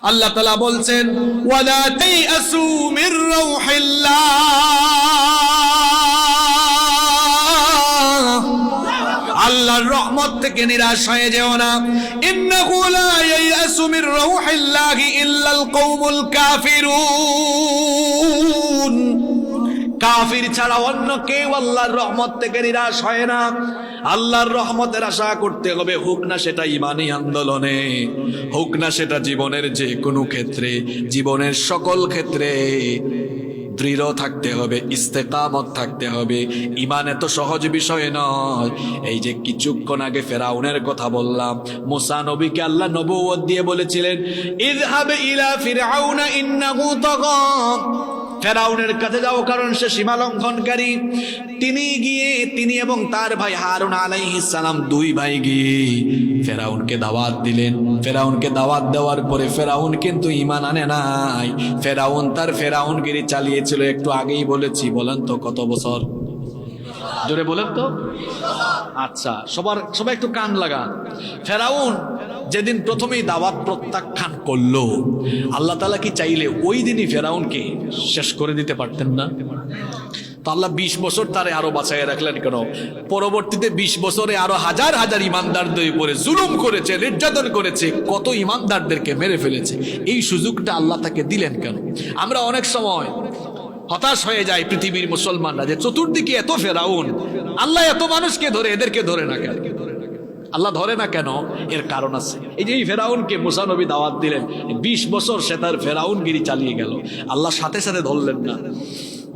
আল্লাহ তাআলা বলছেন ওয়ালা তাইআসু মির রাউহিল্লাহ, আল্লাহর রহমত থেকে নিরাশ হয়ে যেও না। ইন্নাহু লা ইয়াসু মির রাউহিল্লাহি ইল্লাল কওমুল কাফিরুন, কাফির ছাড়া অন্য কেউ আল্লাহর রহমত থেকে নিরাশ হয় না। আল্লাহর রহমতের আশা করতে হবে, হোক না সেটা ইমানি আন্দোলনে, হোক না সেটা জীবনের যে কোনো ক্ষেত্রে, জীবনের সকল ক্ষেত্রে দৃঢ় থাকতে হবে, ইস্তেকামত থাকতে হবে। ইমান এত সহজ বিষয় নয়। এই যে কিছুক্ষণ আগে ফেরাউনের কথা বললাম, মুসা নবীকে আল্লাহ নবুয়ত দিয়ে বলেছিলেন ইযহাব ইলা ফিরআউনা ইন্নাহু তাগা, ফেরাউনের কাছে যাও কারণ সে সীমা লঙ্ঘনকারী। তিনি এবং তার ভাই হারুন আলাইহিস সালাম দুই ভাই গিয়ে ফেরাউনকে দাওয়াত দিলেন। ফেরাউনকে দাওয়াত দেওয়ার পরে ফেরাউন কিন্তু ঈমান আনে নাই। ফেরাউন তার ফেরাউনগিরি চালিয়েছিল, একটু আগেই বলেছি। বলেন তো কত বছর? জোরে বলেন তো। আচ্ছা, সবাই একটু কান লাগান। ফেরাউন যেদিন প্রথমেই দাওয়াত প্রত্যাখ্যান করলো, আল্লাহ তাআলা কি চাইলে ওই দিনই ফেরাউনকে শেষ করে দিতে পারতেন না? তো আল্লাহ 20 বছর তারে আরো বাঁচাইয়া রাখলেন কেন? পরবর্তীতে 20 বছরে আরো হাজার হাজার ইমানদারদের উপরে জুলুম করেছে, নির্যাতন করেছে, কত ইমানদারদেরকে মেরে ফেলেছে। এই সুযোগটা আল্লাহ তাকে দিলেন কেন? আমরা অনেক সময় হতাশ হয়ে যায় পৃথিবীর মুসলমানরা, যে চতুর্দিকে এত ফেরাউন, আল্লাহ এত মানুষকে ধরে, এদেরকে ধরে না কেন? আল্লাহ ধরে না কেন? এর কারণ আছে। এই যে এই ফেরাউনকে মুসা নবী দাওয়াত দিলেন, 20 বছর সে তার ফেরাউনগিরি চালিয়ে গেল। আল্লাহ সাথে সাথে ধরলেন না,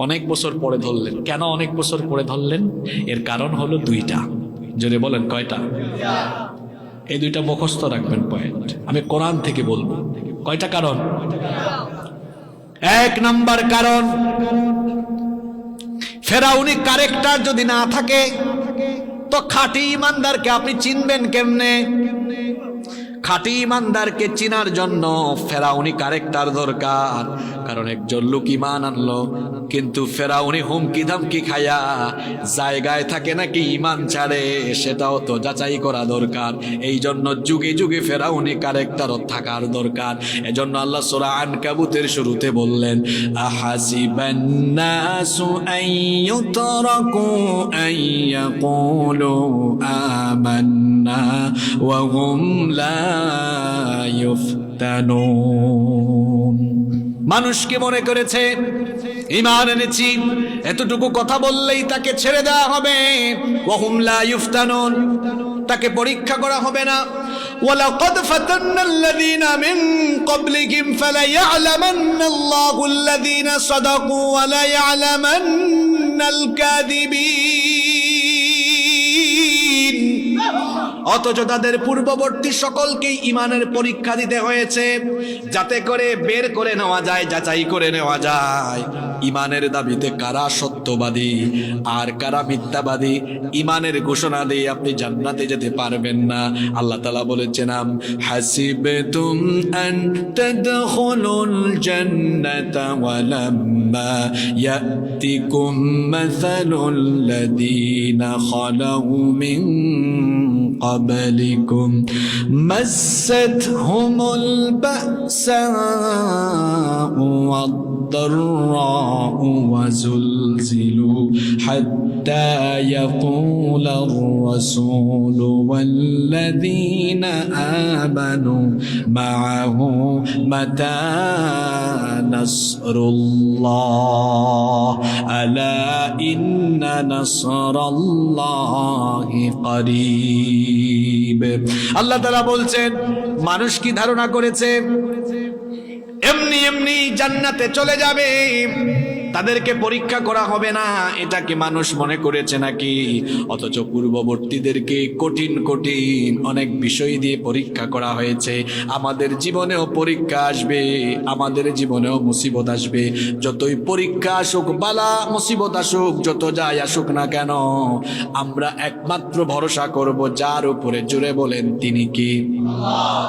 অনেক বছর পরে ধরলেন। কেন অনেক বছর পরে ধরলেন? এর কারণ হলো দুইটা। জোরে বলেন কয়টা? এই দুইটা মুখস্থ রাখবেন পয়েন্ট, আমি কোরআন থেকে বলবো। কয়টা কারণ? 1 নাম্বার কারণ, ফেরাউনি ক্যারেক্টার যদি না থাকে তো খাঁটি ইমানদারকে আপনি চিনবেন কেমনে? খাঁটি ইমানদারকে চিনার জন্য ফেরাউনি ক্যারেক্টার দরকার। কারণ একজন লোক ইমান আনলো, কিন্তু ফেরাউনি হুমকি ধামকি খায়া জায়গায় থাকে নাকি ইমান ছাড়ে, সেটাও তো যাচাই করা দরকার। এই জন্য যুগে যুগে ফেরাউনি ক্যারেক্টার থাকার দরকার। এজন্য আল্লাহ সূরা আনকাবুতের শুরুতে বললেন আহাসিবান নাসু আইয়ুতরাকু আইয়াকুলু আমান্না ওয়া হুম লা ইফতানুন। মানুষকে মনে করেছে ঈমান এনেছি, এতটুকু কথা বললেই তাকে ছেড়ে দেওয়া হবে। ওয়া হুম লা ইফতানুন, তাকে পরীক্ষা করা হবে না। ওয়ালাকাদ ফাতান্নাল্লাযীনা মিন ক্বাবলিহিম ফালায়া'লামান্নাল্লাহুল্লাযীনা সাদাকু ওয়া লায়া'লামান্নাল কাযিবিন। অথচ তাদের পূর্ববর্তী সকলকেই ইমানের পরীক্ষা দিতে হয়েছে, যাতে করে বের করে নেওয়া যায়, যাচাই করে নেওয়া যায় ইমানের দাবিতে কারা সত্যবাদী আর কারা মিথ্যাবাদী। ইমানের ঘোষণা দিয়ে আপনি জান্নাতে যেতে পারবেন না। আল্লাহ তাআলা বলেছেন হাসিবতুম আন তাদখুলুল জান্নাতা ওয়া লাম্মা ইয়াতিকুম মাসালুল লাযীনা খালাউ মিন قبلكم مستهم البأساء والضراء وزلزلوا حتى يقول الرسول والذين آمنوا معه متى نصر الله ألا إن نصر الله قريب। আল্লাহ তাআলা বলছেন, মানুষ কি ধারণা করেছে এমনি এমনি জান্নাতে চলে যাবে, তাদেরকে পরীক্ষা করা হবে না, এটা কি মানুষ মনে করেছে নাকি? অথচ পূর্ববর্তীদেরকে কঠিন কঠিন অনেক বিষয় দিয়ে পরীক্ষা করা হয়েছে। আমাদের জীবনেও পরীক্ষা আসবে, আমাদের জীবনেও মুসিবত আসবে। যতই পরীক্ষা আসুক, বালা মুসিবত আসুক, যত যাই আসুক না কেন, আমরা একমাত্র ভরসা করব যার উপরে। জুড়ে বলেন তিনি কি? আল্লাহ।